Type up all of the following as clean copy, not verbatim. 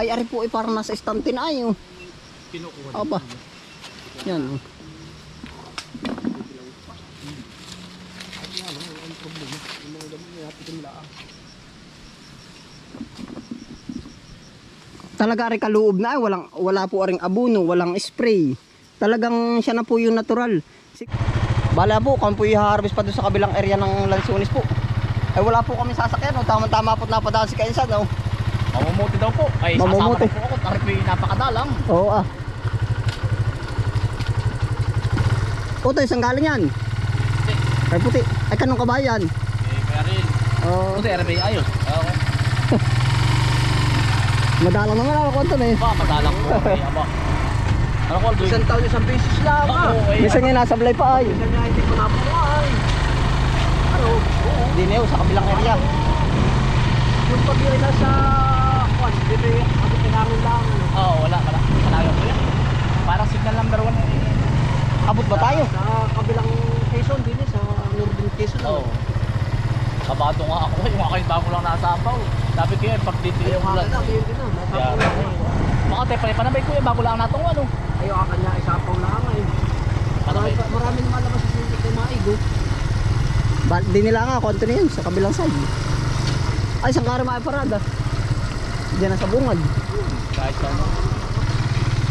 Ay, ari po ay parang nasa estante na ay. Oh. Kinukuha. Aba. Yan. Oh. Talaga rin kaloob na ay, wala po aring abono, walang spray. Talagang siya na po yung natural. Bala po, kung po i-harvest pa doon sa kabilang area ng Lansunis po. Ay wala po kami sasakyan, no? Tama-tama po napadaan si Kainsan. No? Mamumuti daw po. Ay Mamumuti. sasama po ako. Tarip yung napakadalang. Oo ah. Utoy, saan galing yan? Puti. Ay puti. Ay kanong kabayan? Kaya rin. Oo. Puti, RBI ayos. Okay. Madalang naman ako ito eh. Ba, madalang po. Okay, aba. Ano ko, Aldo? Isang taon, isang beses lang. Minsan nga nasa blay pa ay. Minsan nga hindi ko nabuhay. Ano? Hindi na yun, sa kabilang area. Yung pag-iwi na sa kwan, dito yung ano pinarong lang. Oo, wala. Malayo po yan. Parang signal number 1. Abot ba tayo? Sa kabilang Quezon din sa Northern Quezon. Oo. Kabado nga ako. Yung akin bago lang nasa apaw. Sabi ko yan, pag dito yung Ayaw ulan. ka na, yun din na. Nasapaw lang eh. Baka tayo pa naman kuya, bago lang natong ano. Ayaw ka kanya, isapaw lang eh. Maraming malabas sa sundot ng maigo. Di nila nga, konti na yun sa kabilang side. Ay, saan ka rin maiparada? Diyan na sa bungad. Kahit sa ano.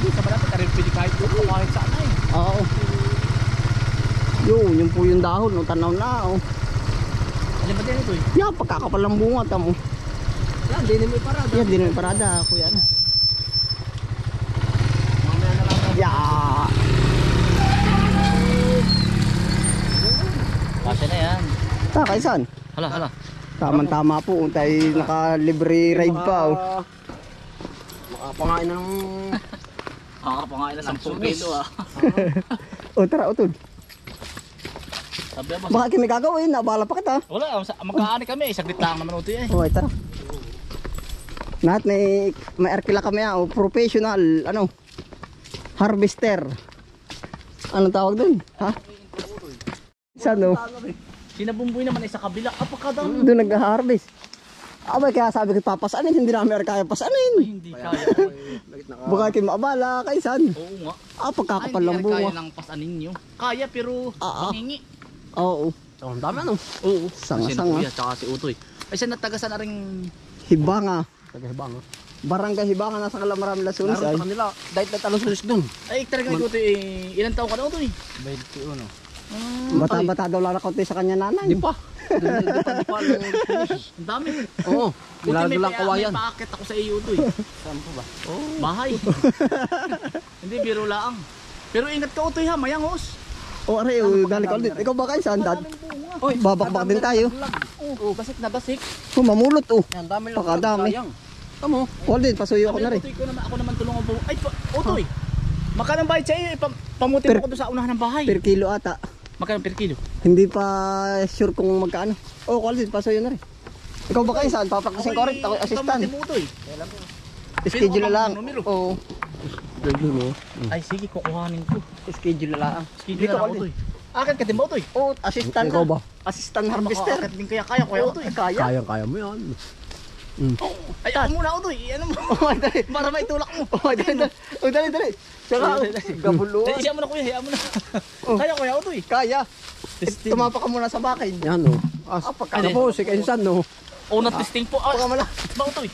Hindi, sa malapit, karin pili kahit doon. Kahit saan eh. Oo. Yun po yung dahon, no? Tanaw na. Oh. Ano ba din ito eh? Yan, pagkakapal ng bunga, tamo. Yan, di na may parada. Yan, di na may parada, kuya. Mamaya na lang. Yeah. Kasi na yan. Kaisan? Hala. Tama-tama po, tayo naka-libre ride pa. Oh. Makapangain ng... Kakapangain na 10 kilo ah. O tara, utod. Sabi ba? Baka kami gagawin, nabala pa kita. Wala, magkaani kami. Saglit lang naman uti eh. O, tara. Lahat may arkila kami professional, harvester. Anong tawag dun? Ha? Saan no? Sinabumboy naman ay sa kabila. Apakadami. Doon nag-harvest. Abay, kaya sabi ko papasanin, hindi namin kaya pasanin. Hindi kaya. Baka kayo maabala, kaysan. Oo nga. Pagkakapal lang Ay, hindi kaya bunga. lang pasanin nyo. Kaya pero hiningi. Oo. Ang dami ano? Oo. Sanga-sanga. Kuya, tsaka si Utoy. Ay siya natagasan na rin. Hibanga. Tagahibang ha? Barangay Hibanga, nasa Calamaram, Lasunis. Naroon sa kanila. Dahil na talong sulis dun. Ay, talaga ni Utoy. Ilan taon ka na Utoy? 21. Bata-bata daw lang kaunti sa kanya nanay. Di pa. Di pa. Ang dami. Oo. Buti Nilalado may lang kawayan. paakit ako sa iyo Utoy. Saan po ba? Bahay. Hindi, biro lang. Pero ingat ka Utoy ha, mayangos. O, aray, dali ka ulit. Ikaw ba kayo saan, Dad? Maraming bunga. Oy, babakbak din tayo. Oo, basik na basik. Mamulot, oh. Yan, dami lang. Pakadami. Sayang. Tamo. Ulit, pasuyo ako na rin. Utoy, ako naman tulungan po. Ay, Utoy. Magkano bayad sa iyo? Pamutin mo ko doon sa unahan ng bahay. Per kilo ata. Magkano per kilo? Hindi pa sure kung magkano. Oh, quality, pasuyo na rin. Ikaw ba kayo saan? Papraktisin ko rin. Ako yung assistant. Pamutin mo Utoy. Schedule na lang. Numero. Oo. Ay, sige, kukuhanin ko. Schedule na lang. Schedule na lang Utoy. Akin ka din ba Utoy? Oh, assistant Ikaw na. ba? Assistant harvester. Makakakat din kaya ko Utoy. Kaya. Kaya mo yan. Ay, ako muna Utoy. Ano mo? Oh, dali. Para maitulak mo. Oh, dali. Tsaka, gabuluan. Siya mo na kuya, hayaan mo na. Oh. Kaya kuya Utoy. Kaya. Testing. Tumapa ka muna sa bakin. Yan o. Pagkano Ano po, si Kainsan no. Una testing po. Baka mala. Ba Utoy?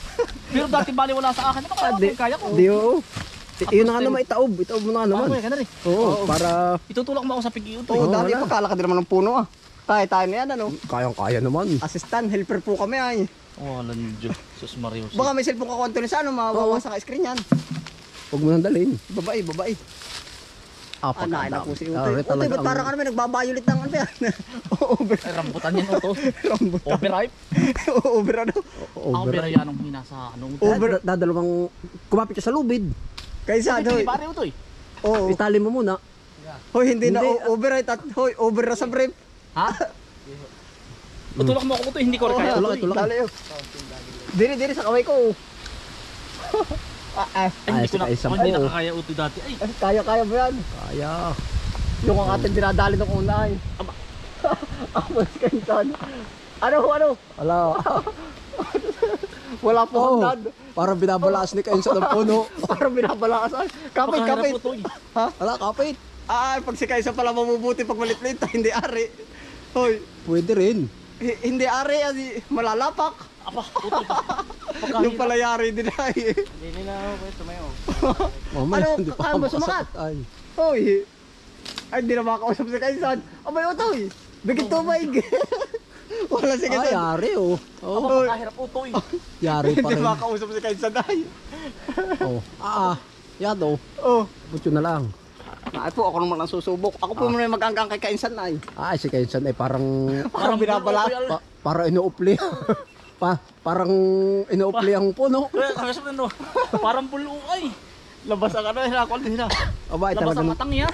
Pero dati bali wala sa akin. Ano kaya ko? Di, oo. Yun na nga naman, itaob. Itaob mo na nga naman. Kuya, ka na rin. Oo, para Itutulak mo ako sa pigi Utoy. Oo, dali wala. pagkalakad naman ng puno ah. Tayo na yan, ano. kayang-kaya naman. Assistant, helper po kami ay. Oh, lanjo. Sus Marius. Baka may cellphone ka konto sa ano, mawawasak ang screen yan. Huwag mo nang dalhin. Babae. Nain na po si Utoy. Ah, Utoy, talaga ba't parang ano may nagbabayulit ng ano ba yan? Over. Ay, rambutan yan Uto. Rambutan. Overripe. Over ano? Over yan ang hina sa ano. Over. Dadalawang kumapit ka sa lubid. Kaysa Hindi ano. pare Utoy. Oo. Itali mo muna. Hoy, hindi na Hindi. override at hoy, over na sa brief. Ha? Tutulak mo ako Utoy, hindi ko rin kaya. tulak, Utoy. tulak. Dali oh. Diri sa kamay ko. Ay, hindi Ay, ko na. si Kaisang Hindi po. nakakaya Utoy dati. Ay, Kaya ba yan? Kaya. Yung ang ating dinadali ng una ay. Ako si Kainsan. Ano? Ala. Wala po Oo. hanggan. Parang binabalaas ni Kainsan ng puno. Parang binabalakas. Kapit, kapit. Utoy. Ha? Wala, kapit. Ay, pag si Kaisa pala mabubuti pag malit-lit, hindi ari. Hoy, Pwede rin. hindi ari, malalapak. Apa, utoy. Yung pala yari din ay. Hindi na ako pwede tumayo. Mamaya, Ano, hindi pa kaya ako ba sumakat? makasakit. Ay. Hoy, ay hindi na makausap si Kaisan. Abay, otoy. Bigit tubig. Wala si Ay, Kaisan. yari oh. Aba, Oh, makahirap utoy. yari pa Hindi rin. makausap si Kaisan ay. Oh. Yan oh. Oh. Butyo na lang. Ay po, ako naman ang susubok. Ako po muna yung mag-anggang kay Kaisan ay. Ay, si Kainsan ay parang Parang binabala. para inuupli. Parang inuupli ang puno. Kaya sabi no, parang bulo ay. Labas ang ano, hinakol din sila. Aba, ay Labas ang talagang matang niya.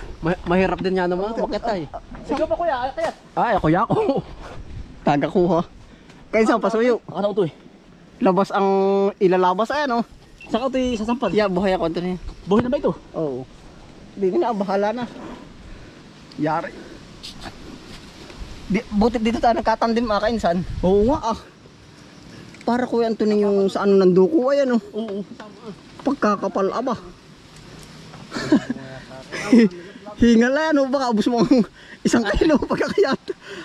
mahirap din yan naman. Bakit ay? Sige pa kuya, kaya. Ay, ako yako. Tagakuha. Kaisan, pasuyo. Ako na utoy. Labas ang ilalabas ay ano. Saka utoy sa sampal. Yeah, buhay ako ito niya. Buhay na ba ito? Oo. Hindi na, bahala na. Yari. Buti dito tayo nagkatandim mga Kainsan. Oo nga. Para Kuya Anthony yung sa ano ng duko ay ano. Oo. Pagkakapal aba. Hingal na ano, baka ubos mo ang isang kilo pagkakayat.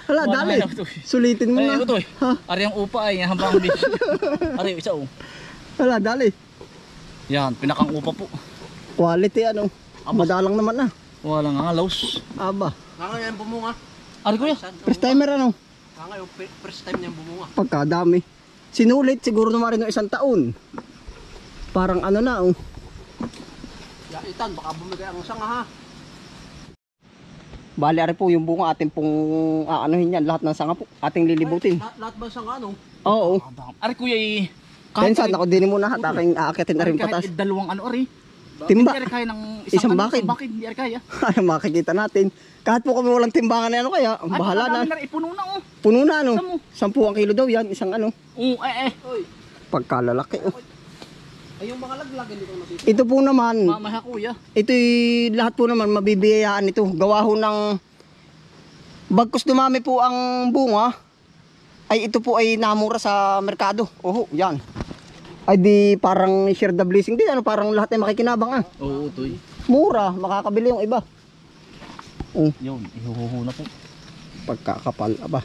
Hala, dali. Sulitin mo Ay, na. utoy. Ha? Ari ang upa ay hambang bis. Ari isa oh. Hala, dali. Yan, pinakang upa po. Quality ano. Madalang naman na. Wala nga laos. Aba. Ngayon bumunga. Ari kuya. First timer ano. Ngayon first time niyang bumunga. Pagkadami. Sinulit siguro naman rin ng isang taon. Parang ano na oh. Yaitan, baka bumigay ang sanga ha. Bali ari po yung bunga ating pong aanuhin yan. Lahat ng sanga po ating lilibutin. Lahat ba sanga ano? Oo. Ari kuya ay Kainsan ako din muna ha. Aking aakitin na rin patas. kahit dalawang ano ari. Timba. Hindi ari kaya ng Isang ano, bakid. Isang bakid, hindi ari kaya. Ay, makikita natin. Kahit po kami walang timbangan na ano kaya, Ay, bahala na. na. Ipuno na oh. Puno na ano. Sampu. 10 ang kilo daw yan, isang ano. Oo, Oy, Pagkalalaki oh. ay yung mga laglag hindi ko nasisi. Ito po naman, Mamaha kuya. ito'y lahat po naman mabibiyayaan ito. Gawa ho ng bagkus dumami po ang bunga, ay ito po ay namura sa merkado. Oho, yan. Ay di parang share the blessing din, ano, parang lahat ay makikinabang ah. Oo, utoy. Mura, makakabili yung iba. Oh, Yun, ihuhuhu na po. pagkakapal, aba.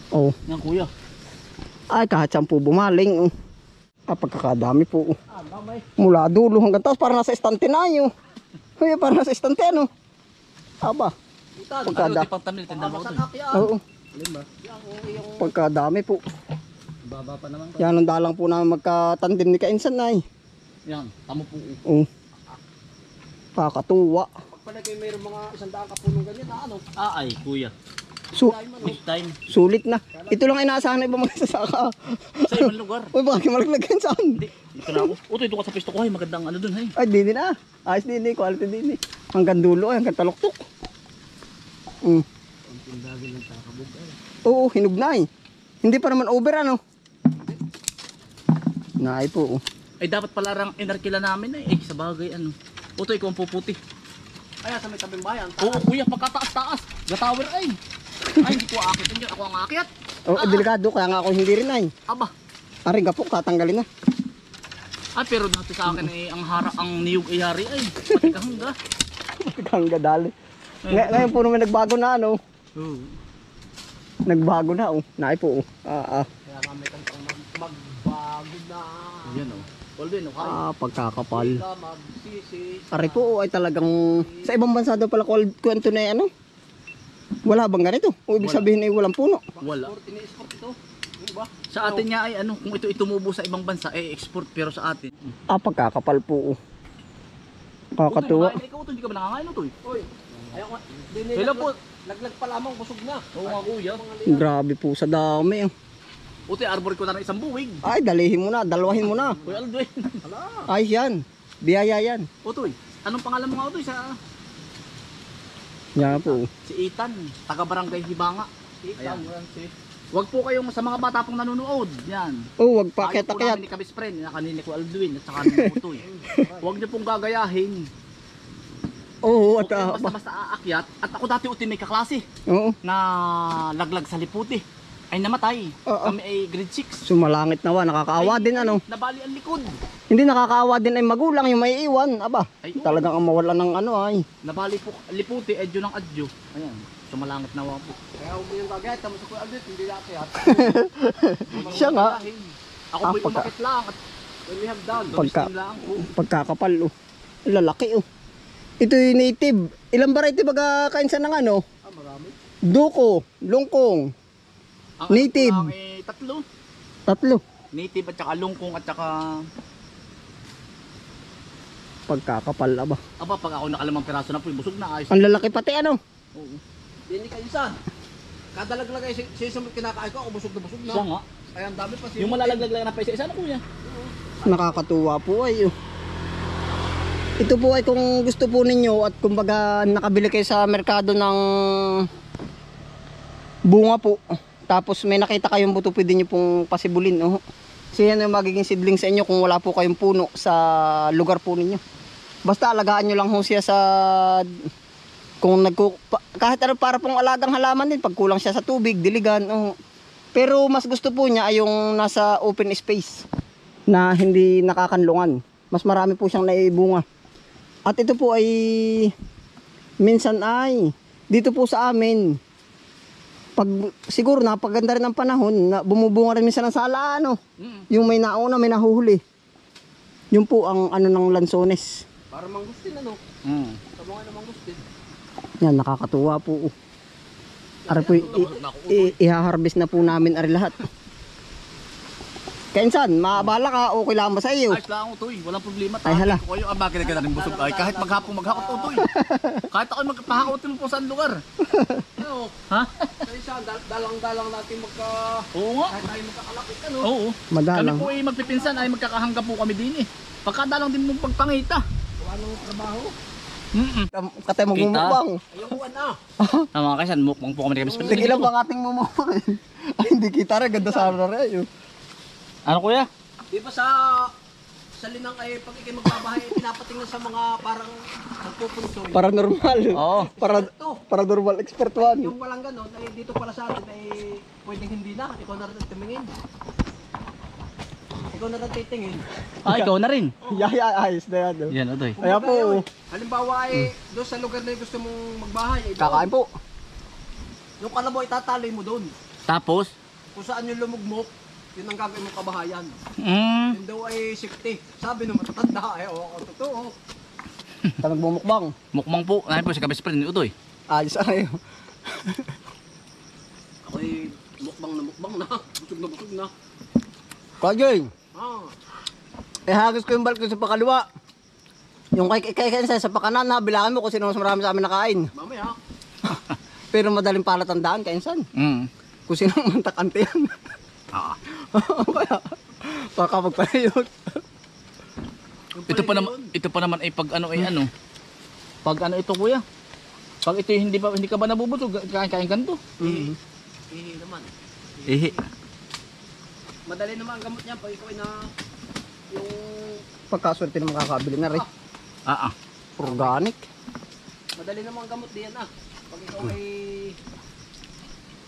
Oh, Yan kuya. ay kahit 10 bumaling. Oh. Pagkakadami po. Oh. Mula dulo hanggang taas, parang nasa estante na yun. Ay, parang nasa estante ano. Aba, Ano, pagkada. di pang tamil, tindahan mo utoy. Oo. Pagkadami po. Baba pa naman. Yan ang dalang po na magkatandim ni Kainsan na eh. Yan, tamo po. Oh. Pakatuwa. Pagpalagay mayroong mga 100 kapunong ganyan na ano. Ay, kuya. Big time. Sulit na. Ito lang inaasahan na ibang magsasaka. Sa ibang lugar. Uy, bakit malaglag yan saan? Hindi, dito na ako. Utoy, doon ka sa pisto ko. Ay, magandang ano dun, hay. Ay, di na. Ayos din eh, quality din eh. Hanggang dulo, hanggang taluktok. Mm. Oo, hinug na eh. Hindi pa naman over ano. Naay po. Oh. Ay, dapat pala rang inarkila namin eh. Sa bagay, ano. Utoy, kung puputi. Ay, sa may tabing bayan. Oo, kuya, pagkataas-taas. Gatower ay. Ay, hindi ko aakit yun. Ako ang aakyat. Oh, delikado, kaya nga ako hindi rin ay. Aba. Aring ka po, tatanggalin na. Ay, pero dati sa akin eh, ang niyog ay hari ay. Pati kahangga. Hanggang dali. Ngayon po naman nagbago na ano. Oo. Nagbago na oh. Naay po oh. Kaya kami kang magbago na. Yan o. Alvin, okay. Pagkakapal. Ka magsisi. Ari po oh, ay talagang sa ibang bansa daw pala kwento na ano. Wala bang ganito? O ibig sabihin ay walang puno. Wala. Ini-export ito. Ano ba? Sa atin nga ay ano, kung ito tumubo sa ibang bansa, eh export. Pero sa atin. Pagkakapal po oh. Kakatuwa. Utoy, ikaw, hindi ka ba nangangain ito eh? Oy. Ayaw nga. Kailan po? Laglag pa lamang busog na. Oo nga kuya. Grabe po sa dami oh. Utoy, arbor ko na ng isang buwig. Ay, dalihin mo na, dalawahin mo na. Kuya Alvin. Ay yan. Biyaya yan. Utoy, anong pangalan mo nga Utoy sa... Yan po. Si Ethan, taga Barangay Hibanga. Ayan. Wag po kayong sa mga bata pong nanonood. Yan. Oh, wag Ayaw po pakyat-akyat. namin ni Kabis Friend, na kanina ko Alduin at saka ni Utoy. Wag niyo pong gagayahin. Oo, at Basta-basta aakyat. At ako dati utin may kaklase oo. na laglag sa liputi. ay namatay. Oo. Kami ay grade 6. Sumalangit na nakakaawa din ano. Nabali ang likod. Hindi nakakaawa din ay magulang yung may iwan. Aba, Ay, oo. talagang ang mawala ng ano ay. Nabali po liputi, edyo ng adyo. Ayan, sumalangit na po. Kaya huwag mo yung gagayat, tamo sa Kuya Albert, hindi natin at Siya nga. Ako Ah, po'y pagka- umakit lang at when we have done. Pagka- dumistin lang po. Pagkakapal oh. Lalaki oh. Ito yung native. Ilang variety baga kainsan ng ano? Ah, marami. Duko, lungkong, Ang native. ano ko lang, eh, tatlo. tatlo. Native at saka lungkong at saka... Pagkakapal aba. Aba, pag ako nakalimang piraso na po, busog na ayos. Ang lalaki pati ano. Oo. Hindi kayo isa. Kada laglag ay sisam kinakain ko, ako busog na. Siya nga. Ay, ang dami pa siya. Yung malalaglag lang na pa isa-isa na kuya. Nakakatuwa po ay oh. Ito po ay kung gusto po ninyo at kumbaga nakabili kayo sa merkado ng bunga po. Tapos may nakita kayong buto, pwede nyo pong pasibulin. Oh. So yan yung magiging seedling sa inyo kung wala po kayong puno sa lugar po ninyo. Basta alagaan nyo lang ho siya sa kung kahit ano para pong alagang halaman din, pag kulang siya sa tubig, diligan. Oh. Pero mas gusto po niya ay yung nasa open space na hindi nakakanlungan. Mas marami po siyang naibunga. At ito po ay minsan ay dito po sa amin pag siguro napaganda rin ang panahon na bumubunga rin minsan ng sala ano. Yung may nauna, may nahuhuli. Yun po ang ano ng lansones. Para mangustin ano. Tama nga na mangustin. Yan, nakakatuwa po. Ara po, i-harvest na po namin ari lahat. Kainsan, maabala ka, okay lang ba sa iyo? Ayos lang ako, Toy. Walang problema. Ay, hala. Ko kayo, bakit ka na rin busog? Ay, kahit maghapon, Toy. Kahit ako magpahakotin mo po saan lugar. Ano? Ha? Sa isa, dalang-dalang natin Oo nga. kahit tayo magkakalapit ano. Oo. Kami Madalang. po ay magpipinsan ay magkakahangga po kami din eh. Pagkadalang din mong pagpangita. Kung anong trabaho. Katay magmumukbang. Ayun na. Mga kaisan, mukbang po kami ni Kamis. Tigilan bang ating mumukbang? Ay, hindi kita rin. Ganda sana rin. Ano kuya? Di ba sa linang ay pag ikay magbabahay, pinapatingnan sa mga parang nagpupunsoy. Paranormal. Oo. Paranormal expert one. Yung walang ganon, ay dito pala sa atin ay pwedeng hindi na. Ikaw na rin tumingin. Ikaw na rin titingin. Ah, ikaw na rin. Ayos na yan. oh. Yan, Otoy. Kaya po, Halimbawa ay doon sa lugar na gusto mong magbahay, ay doon. kakain po. Yung kalabaw itatali mo doon. Tapos? Kung saan yung lumugmok, yun ang gagawin mong kabahayan. Mm. Yun daw ay safety. Sabi ng matatanda, ay oo, totoo. Tayo magmumukbang. Mukbang po. Ay po si Kamis pa rin, Otoy. Ayos ayo. Ako ay mukbang na. Busog na. Kajay, Ah, hagis ko yung balik ko sa pakaliwa. Yung kay sa pakanan, bilangan mo kung sino mas marami sa amin nakain. mamaya. Pero madaling palatandaan, kainsan. Mm. Kung sino ang mantakante yan. Ah. Kaya, pakapagpalayot. Ito pa naman ay pag ano ay ano. Pag ano ito kuya. Pag ito hindi ka ba nabubusog, kain ganito. Ihi naman. Ihi. Madali naman ang gamot niya pag ikaw ay na yung Pagkaswerte na makakabili na rin. Ah. Organic. madali naman ang gamot diyan Pag ikaw ay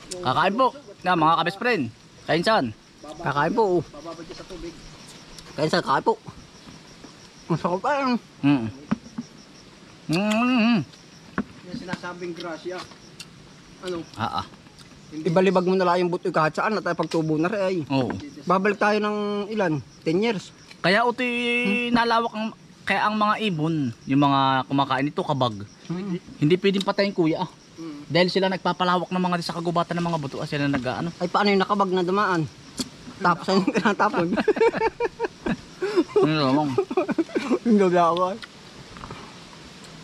yung Kakain po. Na mga kabis friend. Kainsan. Kakain po. bababad ka sa tubig. Kainsan, kakain po. Masakot pa yan. Mm. Mm. Yung sinasabing grasya. Ano? Ah. Ibalibag mo na lang yung buto kahit saan na tayo pagtubo na rin ay. Oo. Babalik tayo ng ilan? 10 years. Kaya utoy nalawak ang kaya ang mga ibon, yung mga kumakain nito kabag. Hindi pwedeng patayin kuya. Dahil sila nagpapalawak ng mga sa kagubatan ng mga buto, sila nag-aano. Ay paano yung nakabag na dumaan? Tapos ay yung tinatapon. Ano naman? Hindi ako.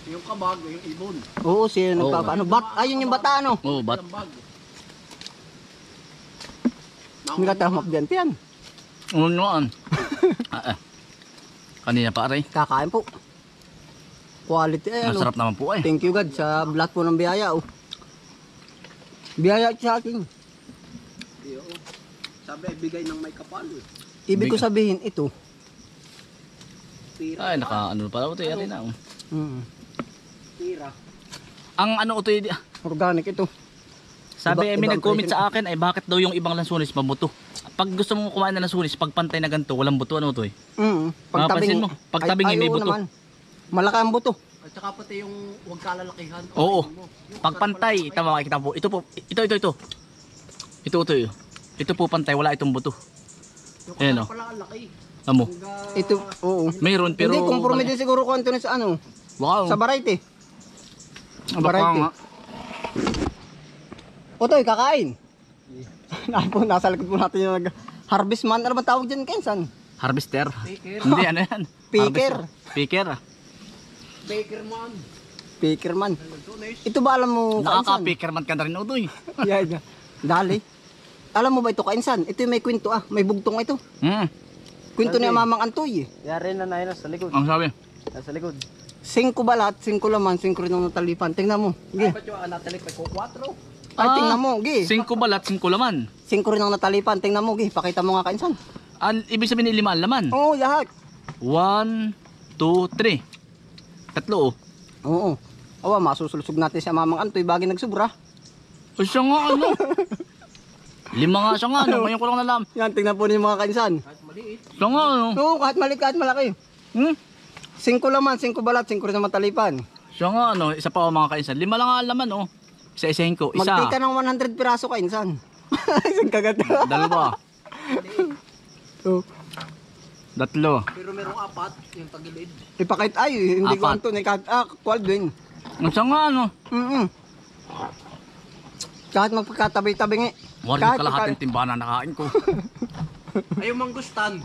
Yung kabag, yung ibon. Oo, siya yung nagpapaano. Ayun yung bata ano. Oh, bat. Lambag. Hindi ka tayo mapdyan yan. Ano naman? Kanina pa rin. Kakain po. Quality eh. Ano? Masarap naman po eh. Thank you God sa lahat po ng biyaya. Oh. Biyaya sa akin. Iyo. Sabi ay bigay ng may kapal. Ibig ko sabihin ito. Tira. Ay, naka-ano pala ito. Yari na. Mm, Tira. Ang ano ito, organic ito. Sabi Iba- may iba ang nag-comment presyo. sa akin ay bakit daw yung ibang lansunis mabuto. Pag gusto mong kumain ng lansunis, pag pantay na ganito, walang buto, ano to eh. Mapapansin mo, pagtabing hindi oo buto. naman. Malaki ang buto. At saka pati yung huwag kalalakihan. Oo. Mo. Yung Pag pantay, ito makikita po. Ito po, ito. Ito po pantay, wala itong buto. Yung Ayan, kasal oh. pala ang laki. Amo. Hanggang- Ito, oo. Mayroon pero Hindi, conforme din siguro kung Anthony sa ano, Wow. sa variety. Baka variety. nga. Otoy, kakain. Nasa likod po natin yung harvest man. Ano ba tawag dyan, Kensan? Harvester. Baker. Hindi, ano yan? Picker. Harvester. Picker. Baker man. Picker man. Lansunis. Ito ba alam mo, Kainsan? Nakaka-picker man ka na rin, Utoy. Yeah. Dali. Alam mo ba ito, Kainsan? Ito yung may kwento may bugtong ito. Kwento ni Mamang Antoy. Yari na na sa likod. Ang sabi? Nasa likod. 5 balat, 5 laman, 5 rin ang natalipan. Tingnan mo. Ay, Gi. ba't yung natalik pa ko 4? Ay, tingnan mo. Gi. 5 balat, 5 laman. 5 rin ang natalipan. Tingnan mo, Gi. Pakita mo nga, Kainsan. Ibig sabihin ni 5 ang laman. Oo, lahat. 1, 2, 3. Tatlo, oh. Oo. Awa, masusulsog natin sa Mamang Antoy bagay nagsubra. O siya nga, ano? 5 nga siya nga, ano? Ngayon ko lang nalam. Yan, tingnan po niyo mga Kainsan. Kahit maliit. Siya nga, ano? Oo, kahit maliit, kahit malaki. 5 laman, 5 balat, 5 rin ang matalipan. Siya nga, ano? Isa pa ako mga kainsan. 5 lang nga ang laman, oh. Isa-isahin ko. Isa. Magtake ka ng 100 piraso, Kainsan. Isang kagat. Dalawa. Oo. Tatlo. Pero merong 4 yung tagilid. Ipakit ay, hindi ko Apat. Anton, Qualdwin. Siya nga, ano? Kahit magpagkatabi-tabi nga. Wala yung kalahating timba na nakain ko. Ay, yung mangustan.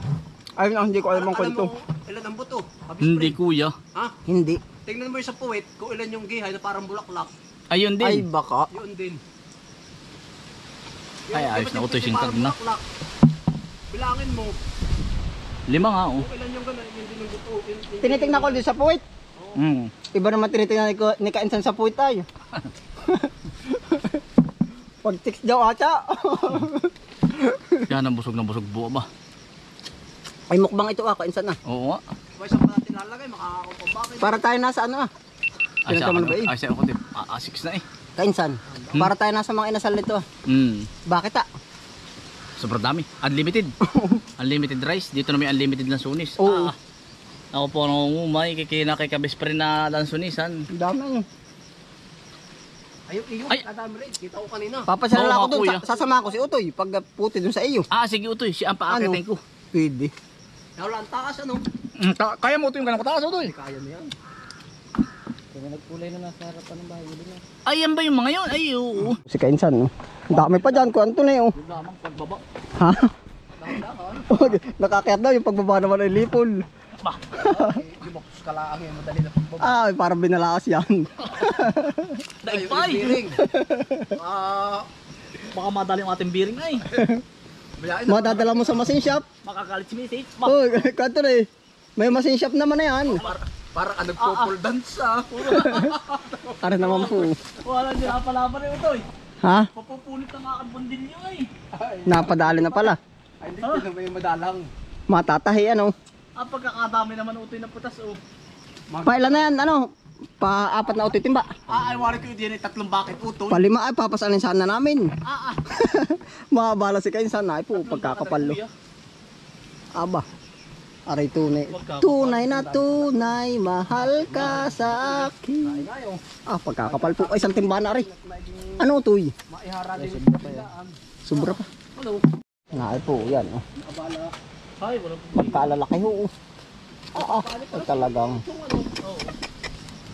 Ay, hindi ko alam ang kwento. mo ilan ang buto? Habis Hindi, pre. kuya. Ha? Hindi. Tingnan mo yung sa puwet kung ilan yung gihay na parang bulaklak. Ayun Ay, din. baka. Yun din. Ay, ayos di na ba utoy yung singkag parang na. bulaklak? Bilangin mo 5 nga, oh. kung ilan yung gano'n, yun din yung buto. Tinitingnan ko din sa puwit. Iba naman tinitingnan ni Kainsan sa puwit ay. Pag chicks daw ata. Yan ang busog buo ba? Ay, mukbang ito Kainsan na. Oo nga. May isang pa natin lalagay, makakakapambakin. Para tayo nasa ano Ay, Pinagkaman siya, ba eh? ay, siya ako din. 6 na eh. Kainsan. Para tayo nasa mga inasal nito Bakit Sobrang dami. Unlimited. Unlimited rice. Dito na may unlimited lansunis. Oo. Ako po nangungumay. Kikina kay kabis pa rin na lansunisan. Dami. Ayun, iyo, Ay. nadami rin. Kita ko kanina. Papasyal Oo, ako mga doon. kuya. Sasama ko si Utoy. Pag puti doon sa iyo. Sige utoy. Siya ang paakitin ko. Pwede. Wala ang taas, ano? Kaya mo ito yung ganang kataas utoy. Kaya mo yan. Kaya nagkulay na nasa harapan ng bahay nila. Ay, yan ba yung mga yun? Ay, oo. Si Kainsan, no? Ang dami pa dyan, ko Anton eh, oh. Yung lamang pagbaba. Ha? Nakakayat daw yung pagbaba naman ay lipol. Di ba, kalaang yung madali na pagbaba. Parang binalakas yan. Daig Ayun, pa yung ay. bearing. Baka madali yung ating bearing ay. Bilain na. Madadala mo sa machine shop. Makakalit si Missy. Oh, Anton eh. May machine shop naman na yan. Parang nagpo-pole dance, Para naman po. Wala nila palaban na utoy. Ha? Papupunit ang aking bundilyo ay. Napadali na pala. Ay, hindi ko na may madalang. Matatahi, ano? Pagkakadami naman utoy na putas oh. Pailan na yan, ano? Pa-4 na utoy timba. Ay, wari ko yun 3 bakit utoy. Pa-5 ay papasalin sana namin. Makabala si Kainsan na. Ay po, pagkakapalo. Aba. Aray tunay. Tunay na tunay, mahal ka sa akin. Pagkakapal po. Ay, isang timba na rin. Ano utoy? Maihara din. Sobra pa. Ay po, yan. Oh. Ay, wala po. Magkaalalaki ho. Ay, talagang.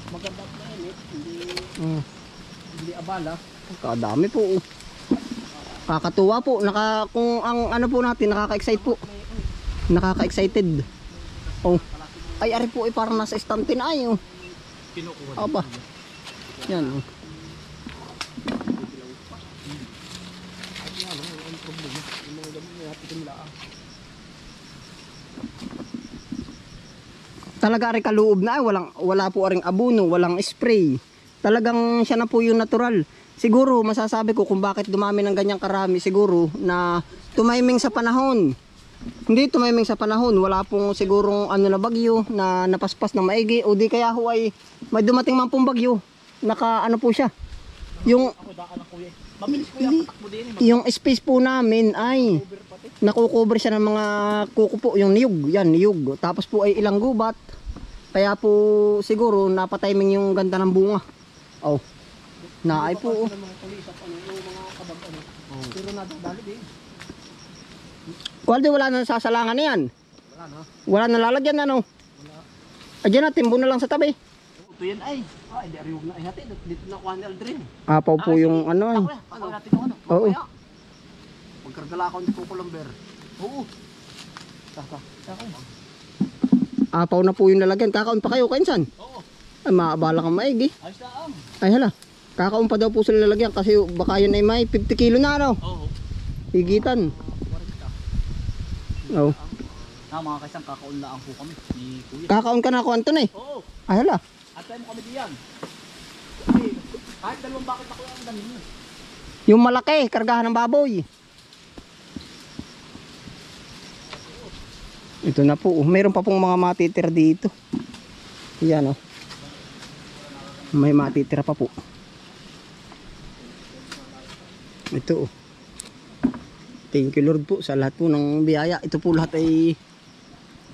Maganda na yun, hindi abala. Kadami po. Oh. Kakatuwa po. Kung ang ano po natin, nakaka-excite po. Nakaka-excited. Oh. Ay, ari po, parang nasa estante na ay. Oh. Kinukuha. Aba. Yan. Oh. Talaga ari kaloob na ay wala po aring abono, walang spray. Talagang siya na po yung natural. Siguro masasabi ko kung bakit dumami ng ganyang karami siguro na tumiming sa panahon. Hindi tumiming sa panahon, wala pong sigurong ano na bagyo na napaspas na maigi o di kaya ho ay may dumating man pong bagyo. Naka ano po siya. Yung Ako daka ng kuya. Mabilis kuya, patakbo din. Yung space po namin ay nakukover siya ng mga kuko po, yung niyog. Yan, niyog. Tapos po ay ilang gubat. Kaya po siguro napatiming yung ganda ng bunga. Oh. Naay po. Oh. Ng mga kulisap, ano, yung mga kabag, ano. Pero nadadali din. Waldo, wala na sasalangan na yan. Wala na. Wala na lalagyan ano. Ayan na, timbo na lang sa tabi. Ito yan ay. Hindi ariwag na ay hati. Dito na kuha ni Aldrin. Apaw po yung ano ay. Ano natin yung ano? Oo. Magkargala ako ng Coco Lumber. Oo. Saka. Apaw na po yung lalagyan. Kakaon pa kayo, kainsan? Oo. Ay, maabala kang maigi. Ayos na ang. Ay hala. Kakaon pa daw po sila lalagyan kasi baka yun ay may 50 kilo na ano. Oo. Higitan. Oh. Mga kaisang kakaunlaan po kami ni kuya. Kakaon ka na ako, Anton eh. Oo. Ay hala. At tayo mo kami diyan. Kasi kahit dalawang bakit ako ang dami niyo. Yung malaki, kargahan ng baboy. Ito na po. Meron pa pong mga matitira dito. Yan oh. May matitira pa po. Ito oh. Thank you Lord po sa lahat po ng biyaya. Ito po lahat ay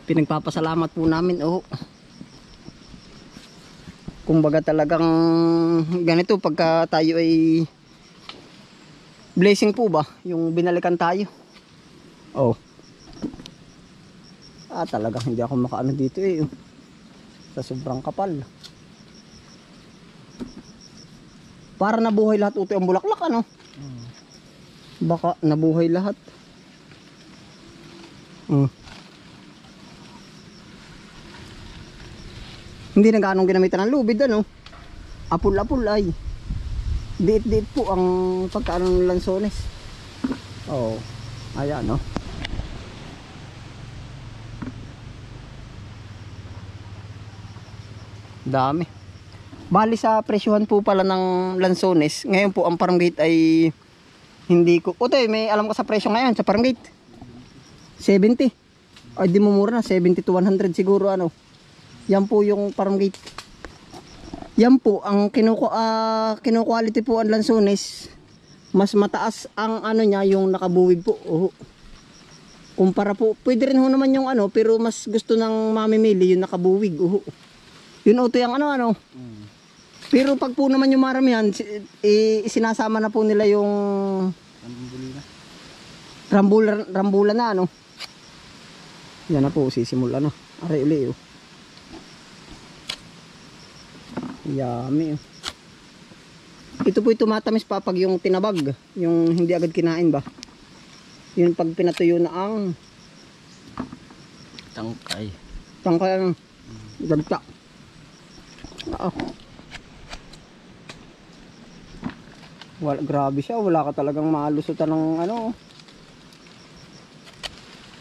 pinagpapasalamat po namin. Oh. Kumbaga talagang ganito pagka tayo ay blessing po ba yung binalikan tayo. Oh. Talagang hindi ako makaano dito eh. Sa sobrang kapal. Para nabuhay lahat uto ang bulaklak ano. Baka nabuhay lahat. Hindi na gaanong ginamitan ng lubid ano. Apul-apul ay. Diit-diit po ang pagkaano ng lansones. Oh. Ayan no. Dami. Bali sa presyohan po pala ng lansones. Ngayon po ang farm gate ay hindi ko. Otoy, may alam ka sa presyo ngayon sa farm gate? 70. Ay di mo mura na, 70 to 100 siguro ano. Yan po yung farm gate. Yan po ang kino-quality po ang lansones. Mas mataas ang ano niya yung nakabuwig po. Oh. Kumpara po, pwede rin ho naman yung ano, pero mas gusto ng mamimili yung nakabuwig. Oh. Yun auto yung ano. Pero pag po naman yung maramihan, sinasama na po nila yung rambula na ano. Yan na po, sisimula na. Aray uli oh. Yummy oh. Ito po tumatamis pa pag yung tinabag, yung hindi agad kinain ba. Yun pag pinatuyo na ang Tangkay. ang gagta. Grabe siya, wala ka talagang malusutan ng ano.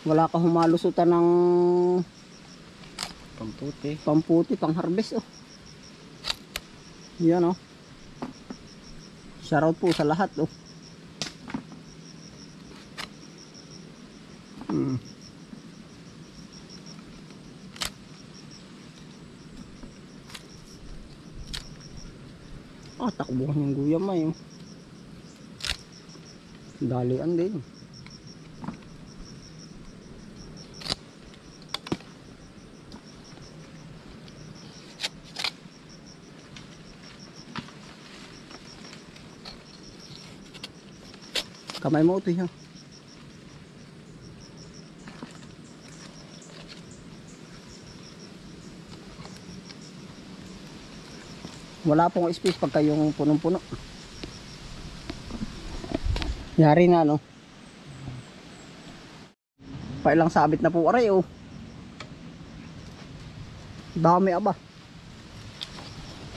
Wala ka humalusutan ng pamputi, pang harvest oh. Yan oh. Shoutout po sa lahat oh. Takbuhan yung guyamay oh. Dalian din. Kamay mo ito ha. Wala pong space pagka yung punong-puno. Yari na no. Pailang sabit na po aray oh. Dami aba.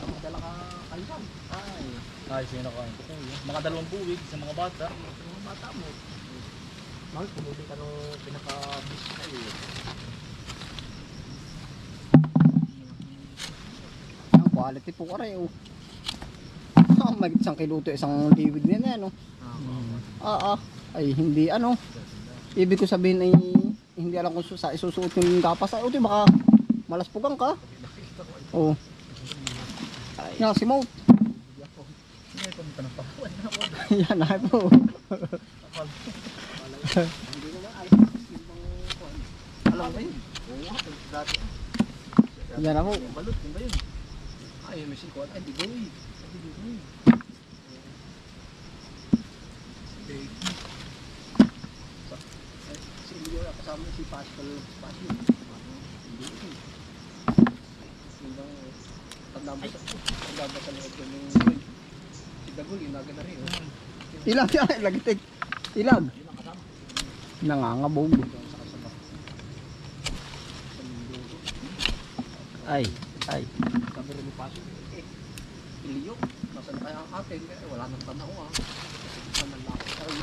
Madala ka kaisan. Ayos yung nakain ko. Mga 2 buwig sa mga bata. Mga bata mo. Mahal, pumuli ka nung pinaka-bis na eh. Ang quality po aray oh. Magit isang kiluto isang liwig na yan oh. Ay hindi ano. Ibig ko sabihin ay hindi alam kung isusuot yung gapas. Ay utoy baka malaspugan ka. Oh. Yan si Mo. Yan na po. Alam ba yun? Yan na po. Balot, yun ba yun? Ay, may sikuan. Ay, digoy. Ay, digoy. Si Emilio na kasama si Pascal. Tanda ba sa loob ko yung si Dagol, yung naga na rin. Ilag yan, ilagitik. Ilag. Nangangabog. Ay, ay. Sabi rin ni Pascal, Emilio, nasan kaya ang atin? Wala nang tanaw ah. Manalakot tayo.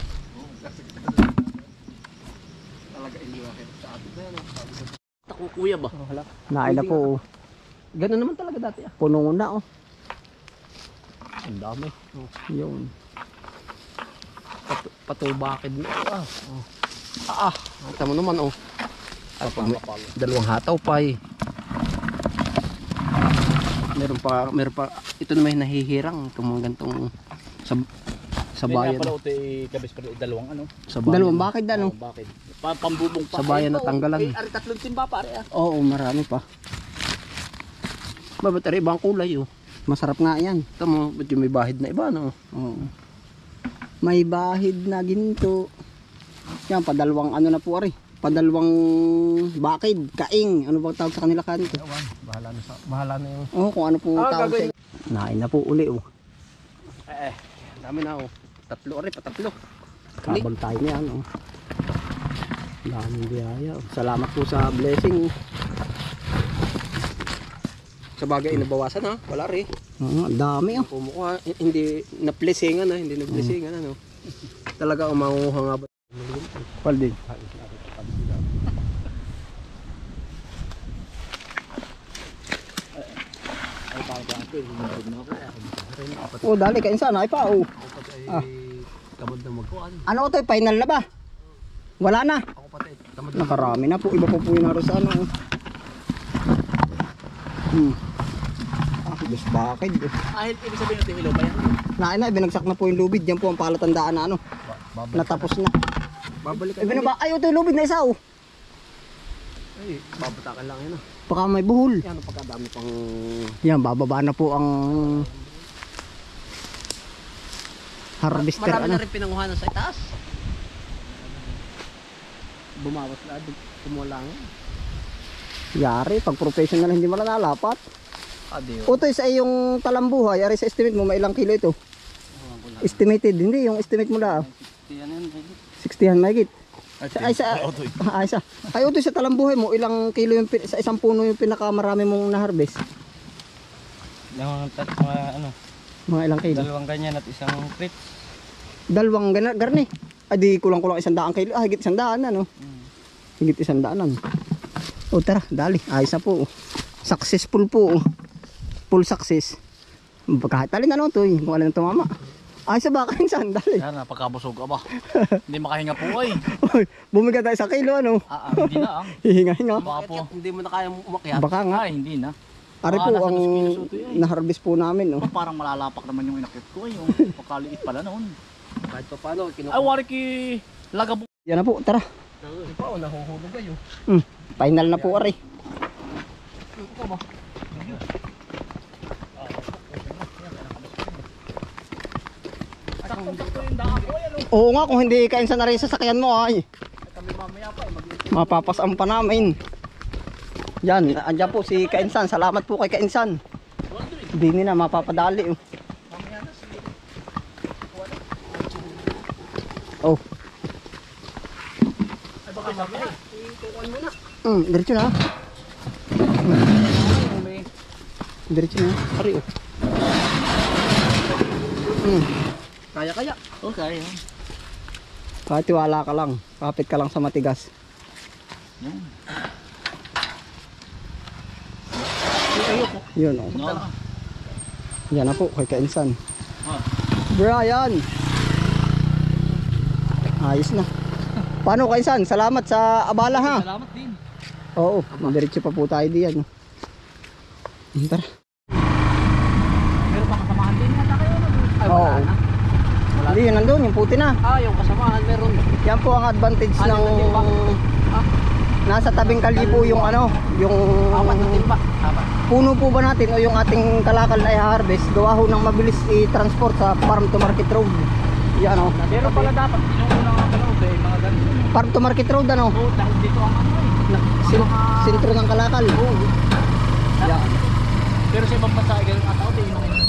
Talaga Emilio sa atin na yan. Sabi ko, Tako kuya ba? Nain na po. Ganun naman talaga dati. Puno na oh. Ang dami. Oh, yun. Patubakid na. Kita mo naman oh. Dalawang hataw pa eh. Meron pa. Ito naman yung nahihirang. Itong gantong sa bayan. Kaya pala ito kabis pa dalawang ano. Sa bayan. Dalawang bakid ano? Bakit? Pambubong pa. Sa bayan na tanggalan. Ari tatlong timba pare ah. Oo, marami pa. Ba't ibang kulay oh. Masarap nga yan. Ito mo, ba't yung may bahid na iba no? Oo. May bahid na ginto. Yan, padalawang ano na po ari. Padalawang bakid, kaing. Ano bang tawag sa kanila kanito? bahala na yung... Oo, kung ano po tawag sa... Nain na po uli oh. Dami na oh. Tatlo ari, patatlo. Kabal tayo niyan oh. Daming biyaya oh. Salamat po sa blessing. Sa bagay inabawasan ha, wala rin. Oo, ang dami oh. Pumukuha, hindi na-blessingan ha, hindi na-blessingan ano. Talaga ang manguha nga ba? Palding. Oh, dali kain sana ay pa oh. Tamad na magkuhan. Ano to, final na ba? Wala na. Ako pati, tamad na. Nakarami na po, iba po yung naroon sa ano. Bes bakit eh. Ahit ibig sabihin natin ilaw pa yan. Nain na, binagsak na po yung lubid. Yan po ang palatandaan na ano. Natapos na. Babalik Eh, binaba, ay, ito yung lubid na isa oh. Ay, babatakan lang yan ah. Baka may buhol. Yan ang pagkadami pang... Yan, bababa na po ang harvester. Marami Ano. na rin pinanguhanan sa itaas. Bumawas na, kumulang. Yari, pag professional hindi mo na nalapat. Adiyo. Utoy sa iyong talambuhay, yari sa estimate mo, may ilang kilo ito? Estimated, hindi, yung estimate mo lang. 60 mahigit. Ay, utoy sa talambuhay mo, ilang kilo yung, sa isang puno yung pinakamarami mong na-harvest? Yung ano, Mga ilang kilo? dalawang ganyan at isang crate. Dalawang garni. Ay, di kulang-kulang 100 kilo. Ah, higit 100 ano? Higit 100 ano? O tara, dali. Ayos na po. Successful po. Full success. Kahit alin ano to eh. Kung alin ang tumama. Ayos na ba kayo sandali? Yan, napagkabusog ka ba? Hindi makahinga po ay. Bumiga tayo sa kilo ano? Hindi na ang. Hihinga-hinga. Baka po. Hindi mo na kaya umakyat. Baka nga. Ay, hindi na. Ari po nasa ang 2 kilos ito eh. na-harvest po namin. No? Parang malalapak naman yung inakit ko ay. Yung pagkaliit pala noon. Kahit pa paano, Ay, wari ki laga po. Yan na po, tara. Hindi pa, nahuhulog kayo. Final na po ari. Oo nga, kung hindi kainsan na rin sa sasakyan mo ay. Mapapasam pa namin. Yan, andyan po si Kainsan. Salamat po kay Kainsan. Hindi na mapapadali. Oh. Diretso na. Diretso na. Ari oh. Kaya. Okay. Kahit tiwala ka lang. Kapit ka lang sa matigas. Yun oh. No. Yan na po kay Kainsan. Ah. Brian. Ayos na. Paano Kainsan? Salamat sa abala ha. Salamat din. Oo, diretso pa po tayo diyan. Tara. Pero baka samahan din yata kayo. Ay, Oo. wala na. Hindi, yun nandun, yung puti na. Ah, yung kasamaan meron. Yan po ang advantage Ano, ng... timba? Ah, Nasa tabing kalye po yung ano, yung... apat na timba. Apat. Puno po ba natin o yung ating kalakal ay harvest, gawa ho ng mabilis i-transport sa farm to market road. Yan o. Pero pala dapat, yung unang kaloob eh, mga ganito. Farm to market road ano? Oo, dahil dito ang ano eh. Sentro ng kalakal. Yan. Pero sa ibang bansa, ganun ang tao, di yung mga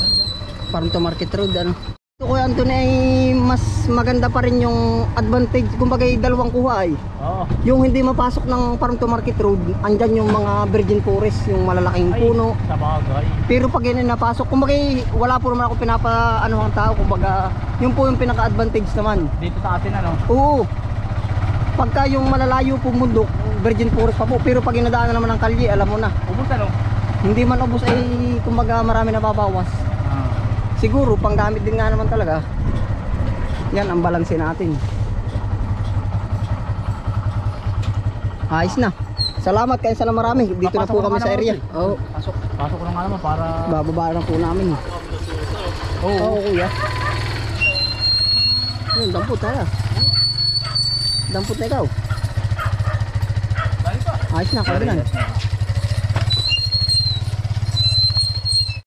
Farm to market road ano. Ito Kuya Anton ay mas maganda pa rin yung advantage, kumbaga dalawang kuha ay. Oo. Yung hindi mapasok ng farm to market road, andyan yung mga virgin forest, yung malalaking puno. Sa bagay. Pero pag yun ay napasok, kumbaga wala po naman ako pinapa-ano ang tao, kumbaga yun po yung pinaka-advantage naman. Dito sa atin ano. Oo. Pagka yung malalayo po mundok, virgin forest pa po, pero pag inadaanan naman ng kalye, alam mo na. Ubus ano? Hindi man ubos ay kumbaga marami na babawas. Siguro panggamit din nga naman talaga. Yan ang balanse natin. Ayos na. Salamat kayo sana marami. Dito na po kami sa area. Oo. Pasok ko na nga naman para... Bababa na po namin. Oo, kuya. Yun, dampot tayo. Dampot na ikaw. Ayos na, kabilan.